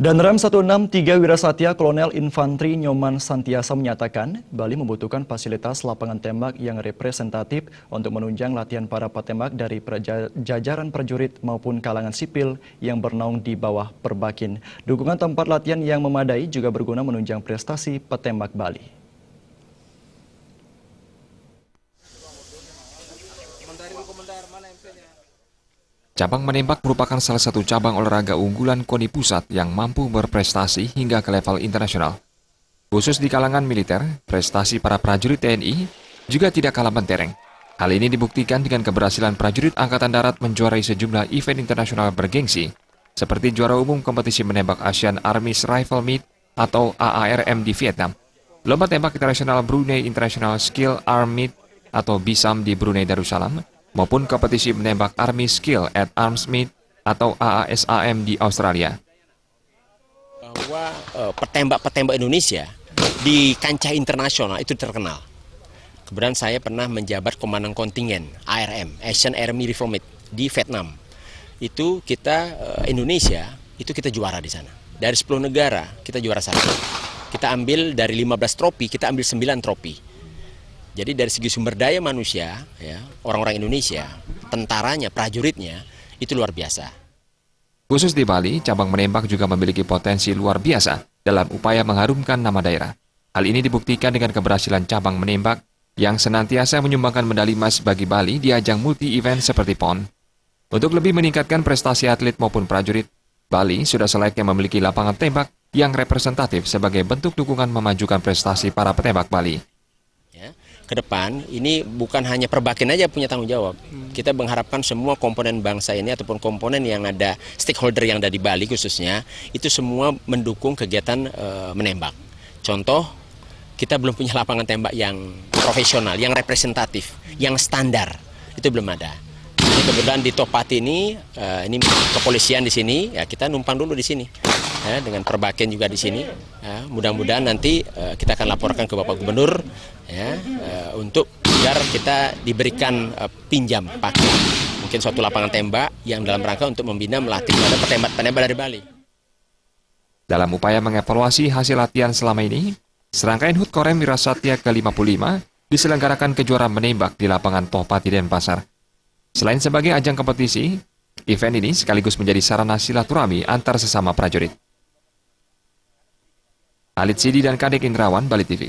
Danrem 163 Wirasatya Kolonel Infantri Nyoman Santiasa menyatakan Bali membutuhkan fasilitas lapangan tembak yang representatif untuk menunjang latihan para petembak dari jajaran prajurit maupun kalangan sipil yang bernaung di bawah Perbakin. Dukungan tempat latihan yang memadai juga berguna menunjang prestasi petembak Bali. Cabang menembak merupakan salah satu cabang olahraga unggulan KONI Pusat yang mampu berprestasi hingga ke level internasional. Khusus di kalangan militer, prestasi para prajurit TNI juga tidak kalah mentereng. Hal ini dibuktikan dengan keberhasilan prajurit Angkatan Darat menjuarai sejumlah event internasional bergengsi, seperti juara umum kompetisi menembak Asian Armies Rifle Meet atau AARM di Vietnam, lomba tembak internasional Brunei International Skill Arm Meet atau BISAM di Brunei Darussalam, maupun kompetisi menembak Army Skill at Arms Meet atau AASAM di Australia. Bahwa petembak-petembak Indonesia di kancah internasional itu terkenal. Kemudian saya pernah menjabat komandan kontingen ARM, Asian Army Rifle Meet di Vietnam. Itu kita Indonesia, itu kita juara di sana. Dari 10 negara kita juara 1. Kita ambil dari 15 trofi, kita ambil 9 trofi. Jadi dari segi sumber daya manusia, ya, orang-orang Indonesia, tentaranya, prajuritnya, itu luar biasa. Khusus di Bali, cabang menembak juga memiliki potensi luar biasa dalam upaya mengharumkan nama daerah. Hal ini dibuktikan dengan keberhasilan cabang menembak yang senantiasa menyumbangkan medali emas bagi Bali di ajang multi-event seperti PON. Untuk lebih meningkatkan prestasi atlet maupun prajurit, Bali sudah selayaknya memiliki lapangan tembak yang representatif sebagai bentuk dukungan memajukan prestasi para petembak Bali. Ke depan ini bukan hanya Perbakin aja punya tanggung jawab. Kita mengharapkan semua komponen bangsa ini ataupun komponen yang ada stakeholder yang ada di Bali khususnya itu semua mendukung kegiatan menembak. Contoh, kita belum punya lapangan tembak yang profesional, yang representatif, yang standar. Itu belum ada. Jadi kebetulan di Topati ini kepolisian di sini, ya kita numpang dulu di sini. Ya, dengan Perbakin juga di sini. Ya, mudah-mudahan nanti kita akan laporkan ke Bapak Gubernur ya, untuk agar kita diberikan pinjam pakai mungkin suatu lapangan tembak yang dalam rangka untuk membina melatih pada petembak dari Bali. Dalam upaya mengevaluasi hasil latihan selama ini, serangkaian HUT Korem Wirasatya ke-55 diselenggarakan kejuaraan menembak di lapangan Topati Denpasar. Selain sebagai ajang kompetisi, event ini sekaligus menjadi sarana silaturahmi antar sesama prajurit. Alit Sidi dan Kadek Indrawan, Bali TV.